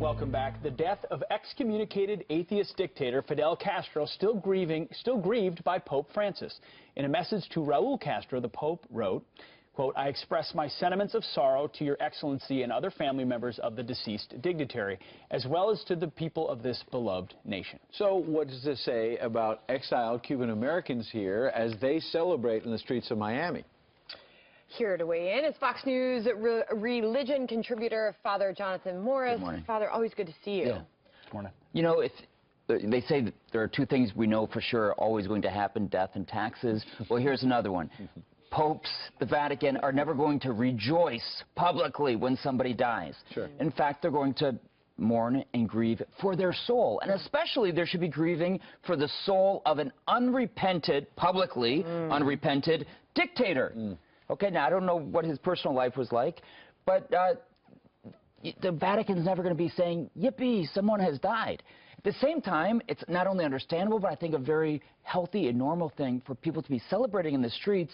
Welcome back. The death of excommunicated atheist dictator Fidel Castro still grieved by Pope Francis. In a message to Raul Castro, the Pope wrote, quote, "I express my sentiments of sorrow to your excellency and other family members of the deceased dignitary, as well as to the people of this beloved nation." So what does this say about exiled Cuban Americans here as they celebrate in the streets of Miami? Here to weigh in is Fox News religion contributor Father Jonathan Morris. Good morning. Father, always good to see you. Yeah. Good morning. You know, they say that there are two things we know for sure are always going to happen, death and taxes. Well, here's another one. Popes, the Vatican, are never going to rejoice publicly when somebody dies. Sure. In fact, they're going to mourn and grieve for their soul. And especially there should be grieving for the soul of an unrepented, publicly unrepented dictator. Okay, now I don't know what his personal life was like, but the Vatican's never going to be saying, yippee, someone has died. At the same time, it's not only understandable, but I think a very healthy and normal thing for people to be celebrating in the streets,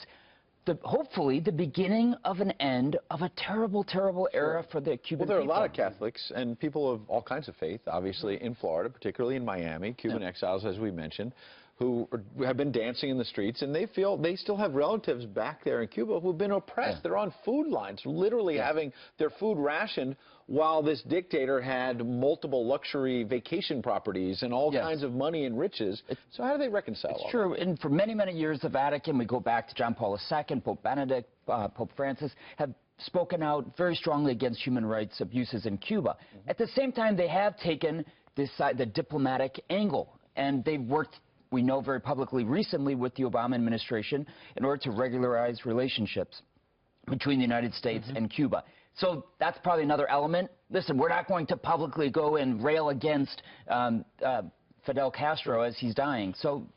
hopefully the beginning of an end of a terrible, terrible era for the Cuban people. Well, there are a lot of Catholics and people of all kinds of faith, obviously, in Florida, particularly in Miami, Cuban exiles, as we mentioned, who have been dancing in the streets, and they feel they still have relatives back there in Cuba who've been oppressed. They're on food lines, literally having their food rationed, while this dictator had multiple luxury vacation properties and all kinds of money and riches. So how do they reconcile all It's true, and for many, many years, the Vatican, we go back to John Paul II, Pope Benedict, Pope Francis, have spoken out very strongly against human rights abuses in Cuba. At the same time, they have taken this side, the diplomatic angle, and they've worked, we know, very publicly recently with the Obama administration in order to regularize relationships between the United States and Cuba. So that's probably another element. Listen, we're not going to publicly go and rail against Fidel Castro as he's dying. So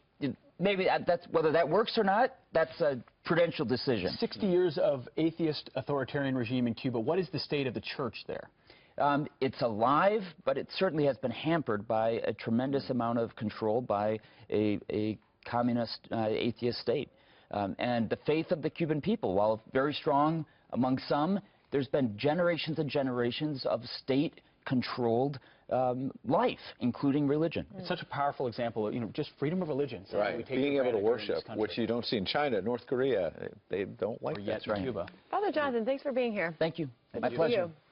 maybe that's, whether that works or not, that's a prudential decision. 60 years of atheist authoritarian regime in Cuba. What is the state of the church there? It's alive, but it certainly has been hampered by a tremendous amount of control by a communist atheist state. And the faith of the Cuban people, while very strong among some, there's been generations and generations of state-controlled life, including religion. It's such a powerful example of, just freedom of religion. So right, being able to worship, which you don't see in China, North Korea. They don't like that. Cuba. Father Jonathan, thanks for being here. Thank you. Thank My you. pleasure.